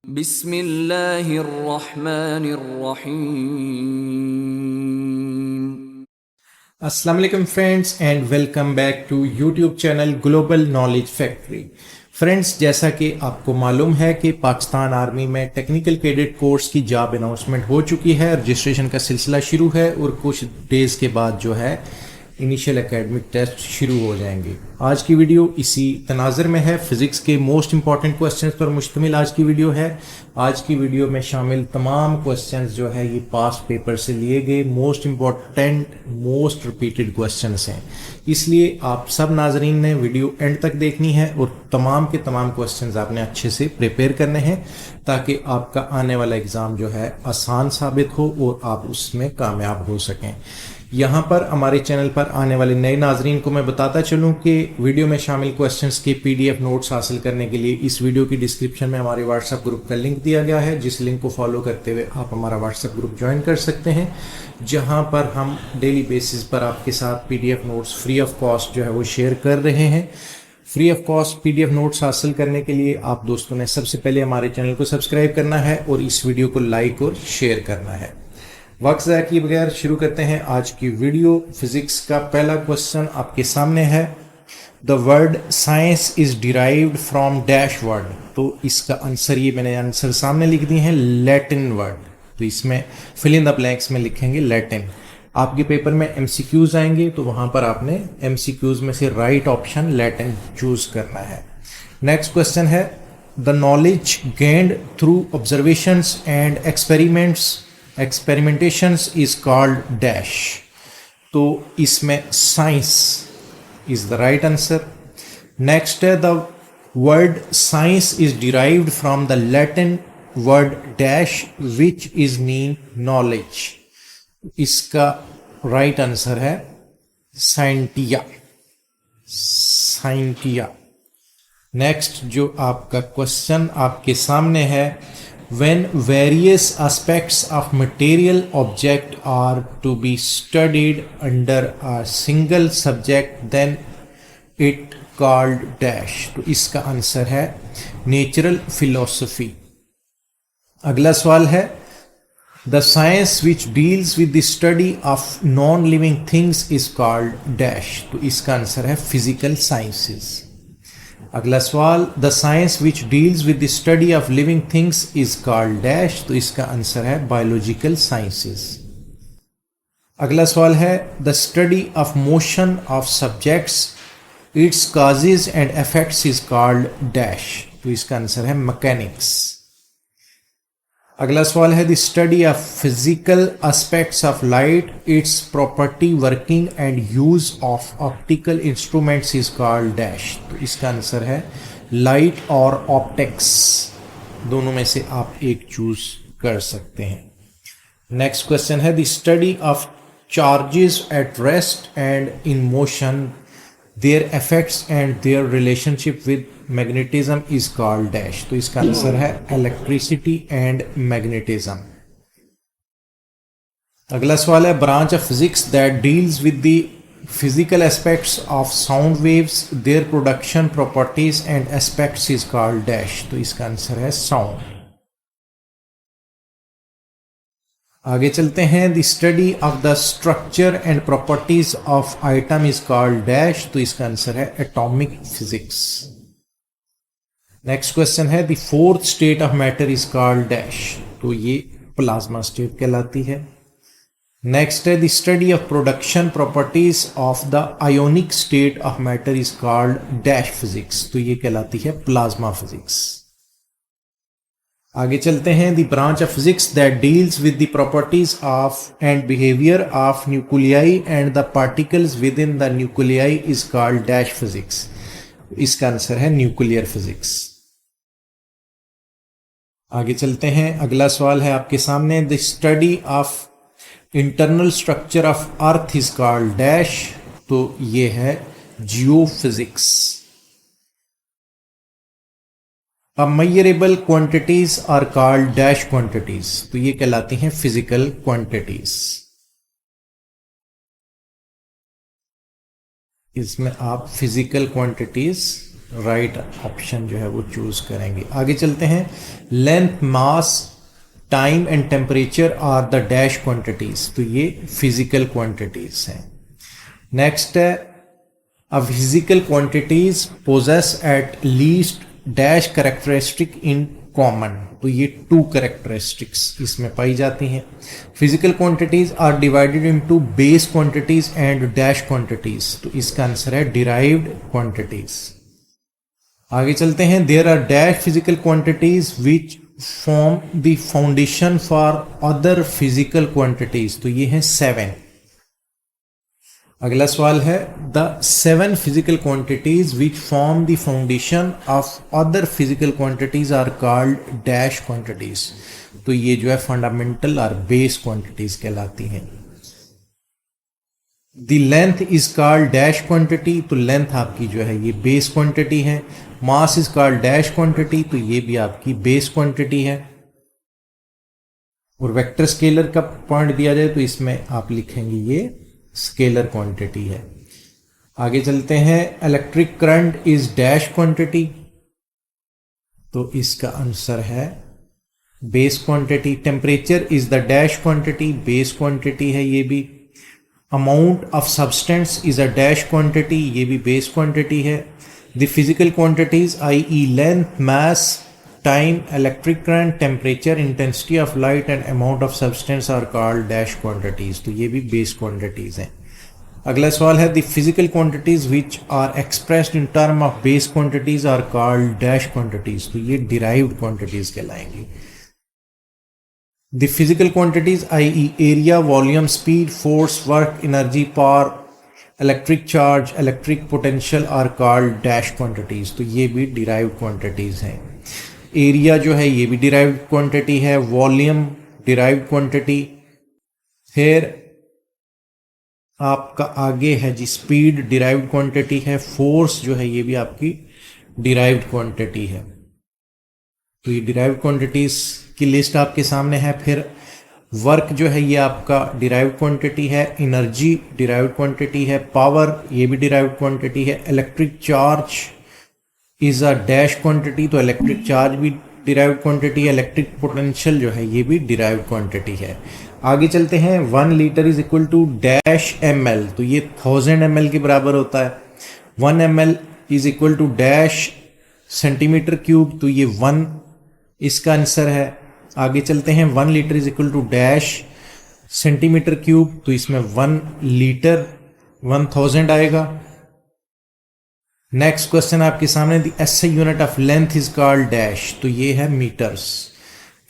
बिस्मिल्लाहिर्रहमानिर्रहीम। अस्सलाम वालेकुम friends and welcome back to YouTube channel Global Knowledge Factory. Friends, जैसा कि आपको मालूम है कि पाकिस्तान आर्मी में टेक्निकल कैडेट कोर्स की जॉब अनाउंसमेंट हो चुकी है। रजिस्ट्रेशन का सिलसिला शुरू है और कुछ डेज के बाद जो है इनिशियल एकेडमिक टेस्ट शुरू हो जाएंगे। आज की वीडियो इसी तनाज़र में है। फिजिक्स के मोस्ट इंपॉर्टेंट क्वेश्चंस पर मुश्तमिल आज की वीडियो है। आज की वीडियो में शामिल तमाम क्वेश्चंस जो है ये पास्ट पेपर से लिए गए most important most repeated questions हैं। इसलिए आप सब नाजरीन ने वीडियो एंड तक देखनी है और तमाम के तमाम क्वेश्चंस आपने अच्छे से प्रिपेयर करने हैं ताकि आपका आने वाला एग्ज़ाम जो है आसान साबित हो और आप उसमें कामयाब हो सकें। यहाँ पर हमारे चैनल पर आने वाले नए नाजरीन को मैं बताता चलूँ कि वीडियो में शामिल क्वेश्चंस के PDF नोट्स हासिल करने के लिए इस वीडियो की डिस्क्रिप्शन में हमारे व्हाट्सएप ग्रुप का लिंक दिया गया है, जिस लिंक को फॉलो करते हुए आप हमारा व्हाट्सएप ग्रुप ज्वाइन कर सकते हैं, जहाँ पर हम डेली बेसिस पर आपके साथ PDF notes free of cost जो है वो शेयर कर रहे हैं। Free of cost PDF notes हासिल करने के लिए आप दोस्तों ने सबसे पहले हमारे चैनल को सब्सक्राइब करना है और इस वीडियो को लाइक और शेयर करना है। वक्त ज़ाया किए बगैर शुरू करते हैं आज की वीडियो। फिजिक्स का पहला क्वेश्चन आपके सामने है। The word science is derived from dash word. तो इसका आंसर, ये मैंने आंसर सामने लिख दिए हैं, लैटिन वर्ड। तो इसमें फिल इन द ब्लैंक्स में लिखेंगे लैटिन। आपके पेपर में MCQs आएंगे तो वहां पर आपने MCQs में से राइट ऑप्शन लैटिन चूज करना है। नेक्स्ट क्वेश्चन है, the knowledge gained through observations and experimentations is called dash. तो इसमें science is the right answer. Next है, the word science is derived from the Latin word dash which is mean knowledge. इसका right answer है scientia. Scientia. Next जो आपका question आपके सामने है, when various aspects of material object are to be studied under a single subject then it called dash। तो इसका answer है नेचुरल फिलोसफी। अगला सवाल है, the science which deals with the study of non-living things is called dash। तो इसका answer है physical sciences. अगला सवाल, the science which deals with the study of living things is called dash. तो इसका आंसर है बायोलॉजिकल साइंसेस। अगला सवाल है, the study of motion of subjects its causes and effects is called dash. तो इसका आंसर है मैकेनिक्स। अगला सवाल है, the study of physical aspects of light it's property working and use of optical instruments is called dash. तो इसका answer है light और ऑप्टिक्स। दोनों में से आप एक चूज कर सकते हैं। नेक्स्ट क्वेश्चन है, the study of charges at rest and in motion there effects and their relationship with magnetism is called dash. तो इसका आंसर है इलेक्ट्रिसिटी एंड मैग्नेटिज्म। अगला सवाल है, branch of physics that deals with the physical aspects of sound waves their production properties and aspects is called dash. तो इसका answer है sound. आगे चलते हैं, the study of the structure and properties of item is called dash. तो इसका answer है atomic physics. Next question है, the fourth state of matter is called dash. तो ये प्लाज्मा स्टेट कहलाती है। नेक्स्ट है, the study of production properties of the ionic state of matter is called dash physics. तो ये कहलाती है प्लाज्मा फिजिक्स। आगे चलते हैं, the branch of physics that deals with the properties of and behaviour of nuclei and the particles with in the nuclei is called dash physics. इसका answer है nuclear physics. आगे चलते हैं, अगला सवाल है आपके सामने, the study of internal structure of earth is called dash. तो ये है geophysics. Measurable quantities are called dash quantities. तो ये कहलाती हैं फिजिकल क्वांटिटीज। इसमें आप फिजिकल क्वांटिटीज राइट ऑप्शन जो है वो चूज करेंगे। आगे चलते हैं। Length, mass, time and temperature are the dash quantities, तो ये फिजिकल क्वांटिटीज हैं। नेक्स्ट है a physical quantities possess at least dash characteristic in common, तो ये 2 कैरेक्टरिस्टिक्स इसमें पाई जाती हैं। Physical quantities are divided into base quantities and dash quantities, तो इसका आंसर है डिराइव्ड क्वांटिटीज। आगे चलते हैं। There are dash physical quantities which form the foundation for other physical quantities, तो ये है 7। अगला सवाल है the 7 physical quantities which form the foundation of other physical quantities are called dash quantities, तो ये जो है फंडामेंटल और बेस क्वांटिटीज कहलाती हैं। The length is called dash quantity, तो लेंथ आपकी जो है ये बेस क्वांटिटी है। Mass is called dash quantity, तो ये भी आपकी बेस क्वांटिटी है। और वेक्टर स्केलर का पॉइंट दिया जाए तो इसमें आप लिखेंगे ये स्केलर क्वांटिटी है। आगे चलते हैं। Electric current is dash quantity, तो इसका आंसर है base quantity. Temperature is the dash quantity, base quantity है ये भी। Amount of substance is a dash quantity, ये भी बेस क्वांटिटी है। The physical quantities i.e. Length, mass, time, electric current, temperature, intensity of light and amount of substance are called dash quantities, तो ये भी base quantities हैं। अगला सवाल है the physical quantities which are expressed in term of base quantities are called dash quantities, तो ये derived quantities कहलाएंगी। The physical quantities i.e. Area, volume, speed, force, work, energy, power, electric charge, electric potential are called dash quantities, तो ये भी derived quantities हैं। Area जो है ये भी डिराइव्ड क्वांटिटी है, वॉल्यूम डिराइव्ड क्वांटिटी। फिर आपका आगे है जी स्पीड डिराइव्ड क्वांटिटी है, फोर्स जो है ये भी आपकी डिराइव्ड क्वांटिटी है। तो ये डिराइव्ड क्वांटिटीज की लिस्ट आपके सामने है। फिर वर्क जो है ये आपका डिराइव्ड क्वांटिटी है, एनर्जी डिराइव्ड क्वांटिटी है, पावर ये भी डिराइव्ड क्वांटिटी है, electric charge is a dash quantity, तो इलेक्ट्रिक चार्ज भी डिराइव्ड क्वांटिटी है। इलेक्ट्रिक पोटेंशियल जो है ये भी डिराइव्ड क्वांटिटी है। आगे चलते हैं। 1 litre is equal to dash ml, तो ये 1000 ml के बराबर होता है। 1 ml is equal to dash centimetre cube, तो ये 1 इसका आंसर है। आगे चलते हैं। 1 litre is equal to dash centimetre cube, तो इसमें 1 लीटर 1000 आएगा। नेक्स्ट क्वेश्चन आपके सामने the SI unit of length is called dash, तो ये है मीटर्स।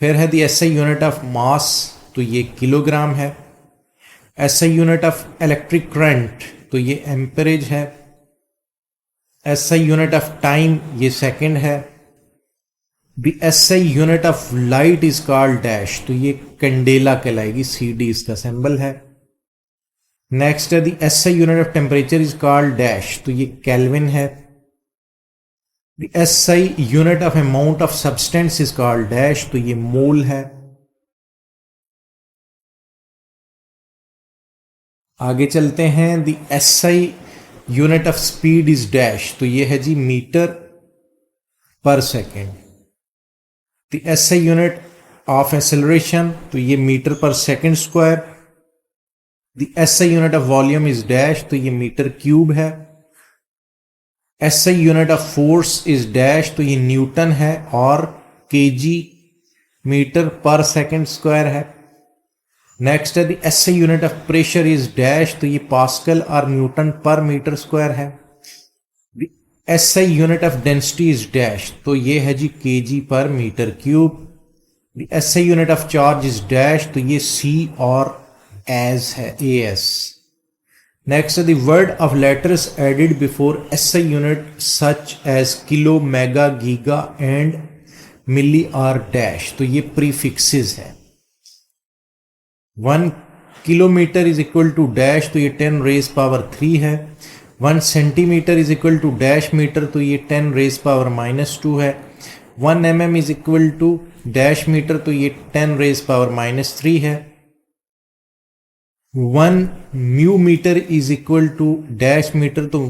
फिर है the SI unit of mass, तो ये किलोग्राम है। SI unit of electric current, तो ये एम्परेज है। एसआई यूनिट ऑफ टाइम ये सेकंड है। The SI unit of light is called dash, तो ये कैंडेला कहलाएगी, CD इसका सिंबल है। नेक्स्ट है the SI unit of temperature is called dash, तो ये केल्विन है। The SI unit of amount of substance is called dash, तो ये मोल है। आगे चलते हैं। The SI unit of speed is dash, तो ये है जी metre per second. The SI unit of acceleration, तो ये metre per second square. The SI unit of volume is dash, तो ये मीटर क्यूब है। SI unit of force is dash, तो ये न्यूटन है और KG metre per second square है। नेक्स्ट है the SI unit of pressure is dash, तो ये पास्कल और न्यूटन पर मीटर स्क्वायर है। The SI unit of density is dash, तो ये है जी KG per metre cube. The SI unit of charge is dash, तो ये C और as है AS। Next the word of letters added before SI unit such as kilo, mega, giga and milli are dash, तो ये prefixes है। 1 kilometre is equal to dash, तो ये 10 raise power 3 है। 1 centimetre is equal to dash metre, तो ये 10 raise power -2 है। 1 mm is equal to dash metre, तो ये 10 रेज पावर -3 है। 1 mu metre is equal to dash metre, तो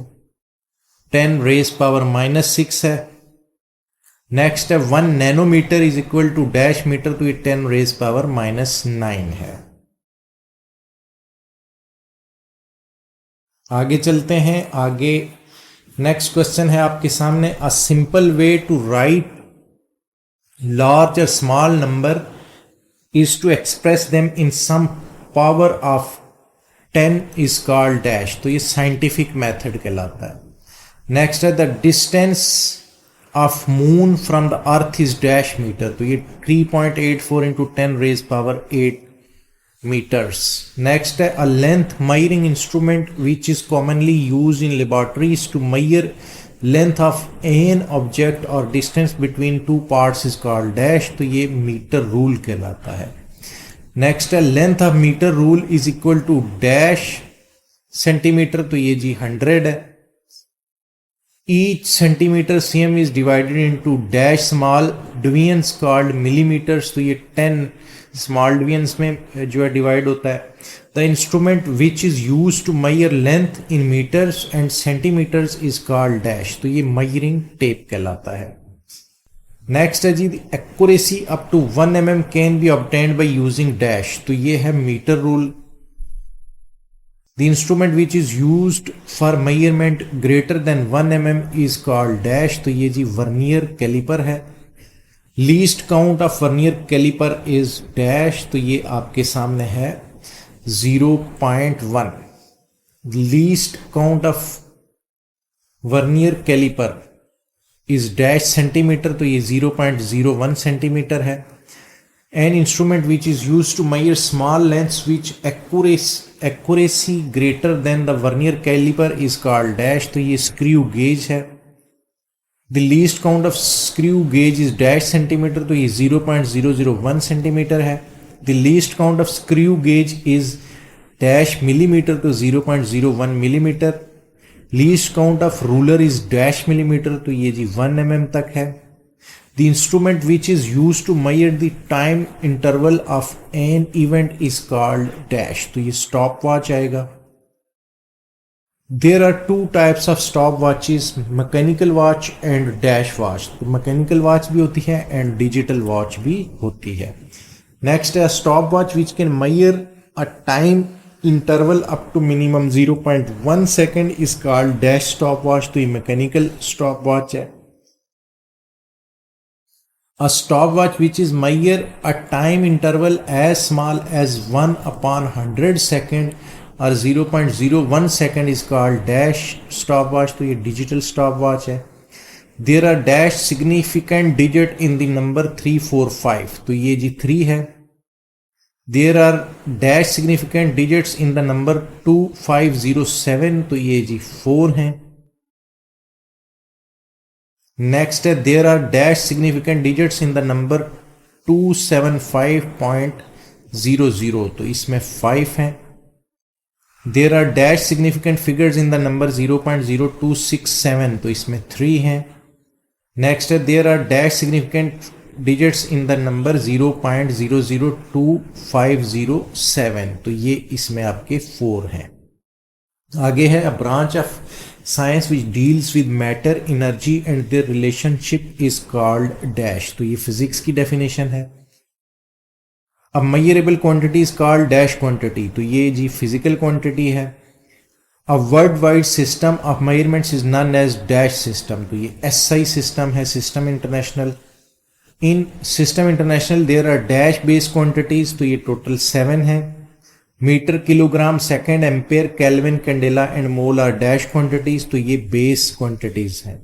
10 रेज पावर -6 है। नेक्स्ट है 1 nanometre is equal to dash metre, तो ये 10 रेज पावर -9 है। आगे चलते हैं। आगे नेक्स्ट क्वेश्चन है आपके सामने, a simple way to write large or small number is to express them in some power of 10 is called dash, तो ये साइंटिफिक मेथड कहलाता है। नेक्स्ट है the distance of moon from the earth is dash metre, तो ये 3.84 into 10 raise power 8 meters. Next है a length measuring instrument which is commonly used in laboratories to measure length of an object or distance between two parts is called dash, तो ये metre rule कहलाता है। Next है length of metre rule is equal to dash centimetre, तो ये जी 100 है। Each centimetre CM is divided into dash small divisions called millimetres, तो ये 10 स्मॉल डिवीजन्स में जो है डिवाइड होता है। The instrument which is use to measure length in metres and centimetres is called dash, तो ये मेजरिंग टेप कहलाता है। नेक्स्ट है जी accuracy up to 1 mm can be obtained by using dash, तो ये है metre rule. The instrument which is used for measurement greater than 1 mm is called dash, तो ये जी वर्नियर कैलिपर है। Least count of vernier caliper is dash, तो ये आपके सामने है 0.1। Least count of vernier caliper is dash centimetre, तो ये 0.01 सेंटीमीटर है। An instrument which is use to measure small lengths which accuracy greater than the vernier caliper is called dash, तो ये स्क्रू गेज है। The least count of screw gauge is dash centimetre, तो ये 0.001 centimetre है। The least count of screw gauge is dash millimetre, तो 0.01 millimetre. Least count of ruler is dash millimetre, तो ये जी 1 mm तक है। The instrument which is use to measure the time interval of an event is called dash, तो ये stop watch आएगा। There are two types of stopwatches, mechanical watch and dash watch. तो mechanical watch भी होती है and digital watch भी होती है। Next है stopwatch which can measure a time interval up to minimum 0.1 second is called dash stopwatch, तो ये mechanical stopwatch है। A stopwatch which is measure a time interval as small as 1/100 second और 0.01 second is called dash stop watch, तो ये digital stop watch है। There are dash significant digit in the number 345, तो ये जी 3 है। There are dash significant digits in the number 2507, तो ये जी 4 हैं। नेक्स्ट है there are dash significant digits in the number 275.00, तो इसमें 5 हैं। There are dash significant figures in the number 0.0267, तो इसमें 3 हैं। नेक्स्ट है there are dash significant digits in the number 0.002507, तो ये इसमें आपके 4 हैं। आगे है a branch of science which deals with matter, energy and their relationship is called dash, तो ये फिजिक्स की डेफिनेशन है। अब measurable quantity is called dash quantity, तो ये जी फिजिकल क्वांटिटी है। A world wide system of measurements is known as dash system, तो ये SI सिस्टम है, system international. In system international there are dash base quantities, तो ये total 7 है। Metre, kilogram, second, ampere, kelvin, candela and mole are dash quantities, तो ये base quantities हैं।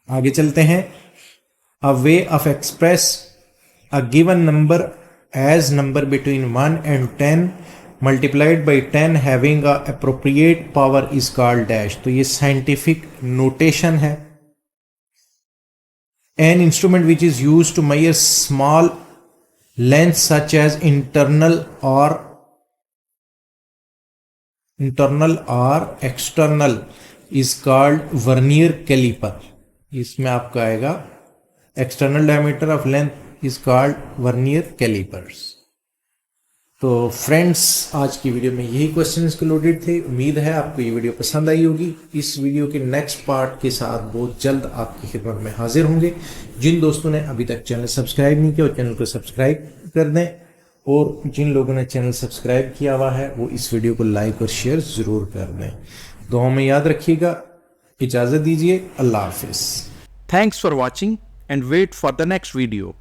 आगे चलते हैं। A way of express a given number as number between 1 and 10 multiplied by 10 having a appropriate power is called dash, तो ये scientific notation है। An instrument which is used to measure small lengths such as internal or external is called vernier caliper, इसमें आपका आएगा external diameter of length is called vernier calipers। तो friends, आज की video में यही क्वेश्चंस लोडेड थे। उम्मीद है आपको ये वीडियो पसंद आई होगी। इस वीडियो के नेक्स्ट पार्ट के साथ बहुत जल्द आपकी खिदमत में हाजिर होंगे। जिन दोस्तों ने अभी तक चैनल सब्सक्राइब नहीं किया वो चैनल को सब्सक्राइब कर दें, और जिन लोगों ने चैनल सब्सक्राइब किया हुआ है वो इस वीडियो को लाइक और शेयर ज़रूर कर दें। दुआओं में याद रखिएगा। इजाज़त दीजिए। अल्लाह हाफिज़। Thanks for watching and wait for the next video.